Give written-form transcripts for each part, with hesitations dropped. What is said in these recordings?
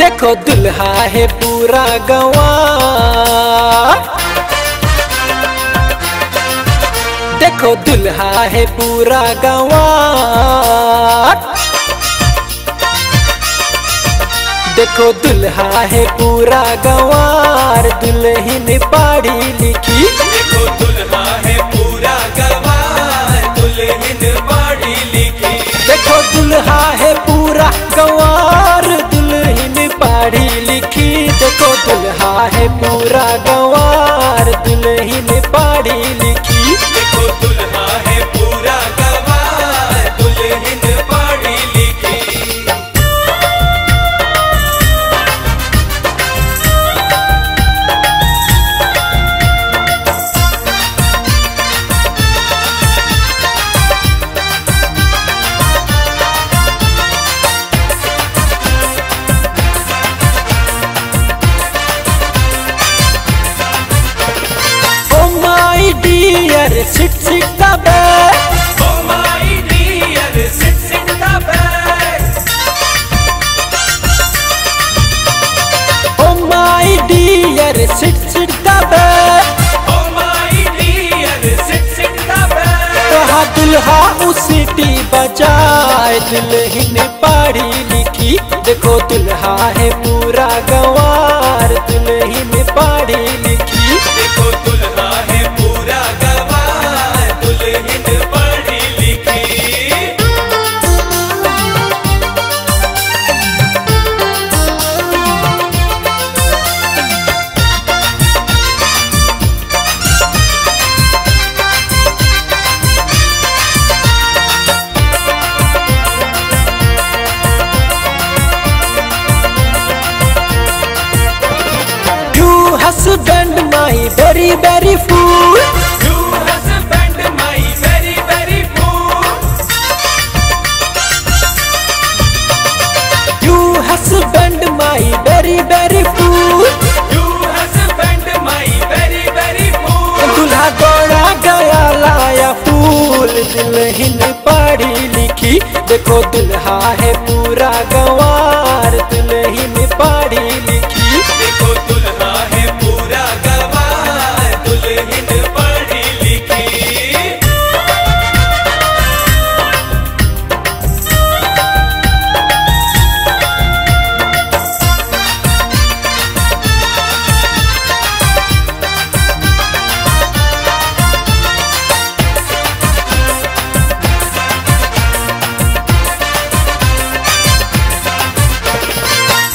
देखो दुल्हा है पूरा गंवार, देखो दुल्हा है पूरा गंवार, देखो दुल्हा है पूरा गंवार, दुल्हन पढ़ी लिखी। देखो दुल्हा है पूरा गंवार, दुल्हन पढ़ी लिखी। देखो दुल्हा है पूरा गंवार, दुल्हन पढ़ी लिखी। देखो दुल्हा है पूरा गंवार, दुल्हन पढ़ी लिखी। देखो दुल्हा है पूरा गंवार, दुल्हन पढ़ी लिखी। Sit, sit the back. Oh my dear, sit, sit the back. Oh my dear, sit, sit the back. Oh my dear, sit, sit the back. रहा दुल्हा उसीटी बजाए, दुल्हन पढ़ी लिखी। देखो दुल्हा है पूरा गंवार, दुल्हन पढ़ी लिखी। देखो दुल्हा है पूरा गंवार, दुल्हन पढ़ी लिखी। Husband my very very fool, You husband my very very fool. you husband my very very fool. You husband my very very fool. दूल्हा दौड़ा गया लाया फूल, दुल्हन पढ़ी लिखी। देखो दुल्हा है पूरा गंवार, दुल्हन पढ़ी लिखी। देखो दुल्हा है पूरा गंवार, दुल्हन पढ़ी लिखी।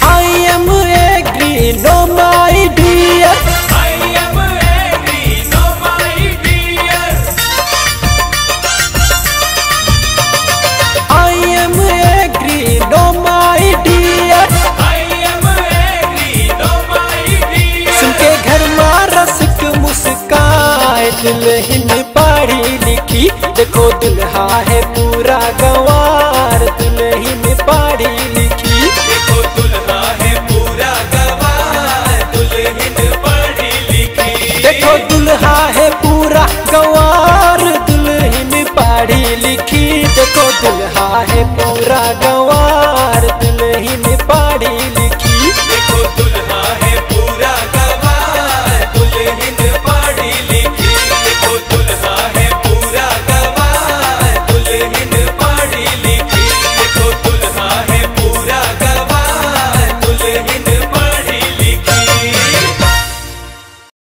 I am agree, no my dear. I am agree, no my dear. I am agree, no my dear. I am agree, no my dear. सुन के घर में रसिक मुस्काए, दुल्हन पढ़ी लिखी। देखो दुल्हा है पूरा गंवार, दुल्हन पढ़ी लिखी। देखो दुल्हा है पूरा गंवार, दुल्हन पढ़ी लिखी। देखो दुल्हा है पूरा गंवार, दुल्हन पढ़ी लिखी। देखो दुल्हा है पूरा गंवार।